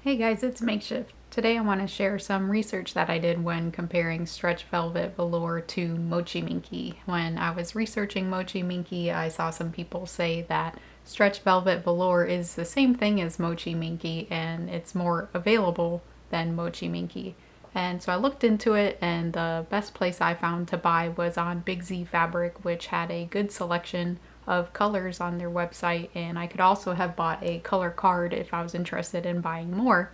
Hey guys, it's Makeshift. Today I want to share some research that I did when comparing stretch velvet velour to Mochi Minky. When I was researching Mochi Minky, I saw some people say that stretch velvet velour is the same thing as Mochi Minky and it's more available than Mochi Minky. And so I looked into it, and the best place I found to buy was on Big Z Fabric, which had a good selection of colors on their website, and I could also have bought a color card if I was interested in buying more.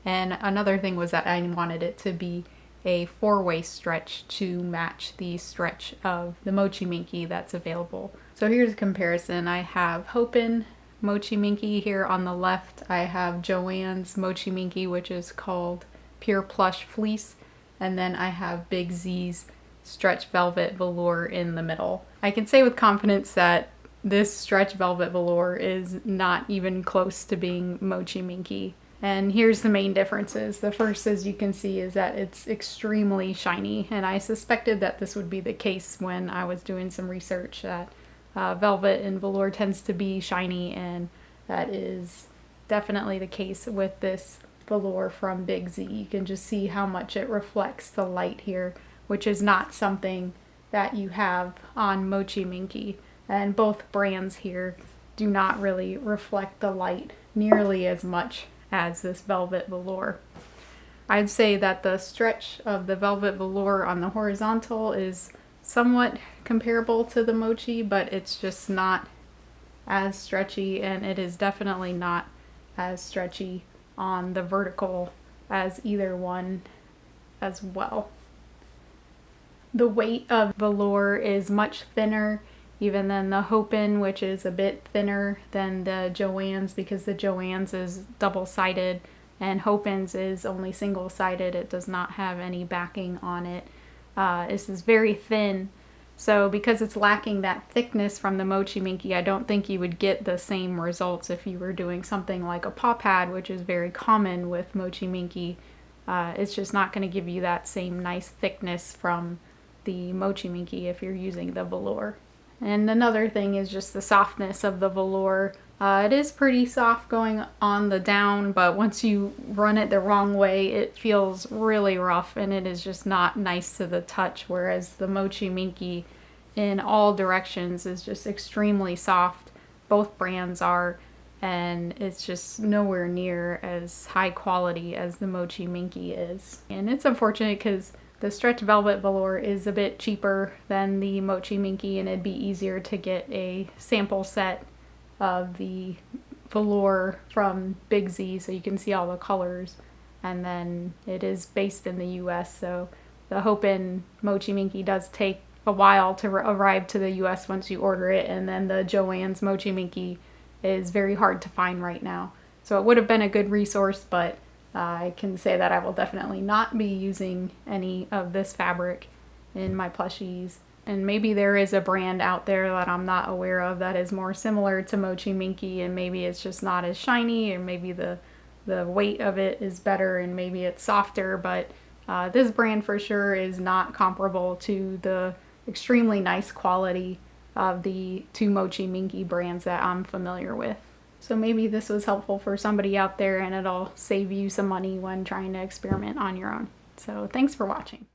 And another thing was that I wanted it to be a four-way stretch to match the stretch of the Mochi Minky that's available. So here's a comparison. I have Hopin Mochi Minky here on the left. I have Joann's Mochi Minky, which is called Pure Plush Fleece, and then I have Big Z's stretch velvet velour in the middle. I can say with confidence that this stretch velvet velour is not even close to being Mochi Minky. And here's the main differences. The first, as you can see, is that it's extremely shiny, and I suspected that this would be the case when I was doing some research, that velvet and velour tends to be shiny, and that is definitely the case with this velour from Big Z. You can just see how much it reflects the light here, which is not something that you have on Mochi Minky. And both brands here do not really reflect the light nearly as much as this velvet velour. I'd say that the stretch of the velvet velour on the horizontal is somewhat comparable to the Mochi, but it's just not as stretchy, and it is definitely not as stretchy on the vertical as either one as well. The weight of velour is much thinner even than the Hopin, which is a bit thinner than the Joann's, because the Joann's is double-sided and Hopin's is only single-sided. It does not have any backing on it. This is very thin, so because it's lacking that thickness from the Mochi Minky, I don't think you would get the same results if you were doing something like a paw pad, which is very common with Mochi Minky. It's just not going to give you that same nice thickness from the Mochi Minky if you're using the velour. And another thing is just the softness of the velour. It is pretty soft going on the down, but once you run it the wrong way, it feels really rough, and it is just not nice to the touch, whereas the Mochi Minky in all directions is just extremely soft. Both brands are, and it's just nowhere near as high quality as the Mochi Minky is. And it's unfortunate because the stretch velvet velour is a bit cheaper than the Mochi Minky, and it'd be easier to get a sample set of the velour from Big Z so you can see all the colors. And then it is based in the US, so the Hopin Mochi Minky does take a while to arrive to the US once you order it, and then the Joann's Mochi Minky is very hard to find right now. So it would have been a good resource, but I can say that I will definitely not be using any of this fabric in my plushies. And maybe there is a brand out there that I'm not aware of that is more similar to Mochi Minky, and maybe it's just not as shiny, or maybe the weight of it is better and maybe it's softer, but this brand for sure is not comparable to the extremely nice quality of the two Mochi Minky brands that I'm familiar with. So maybe this was helpful for somebody out there, and it'll save you some money when trying to experiment on your own. So thanks for watching.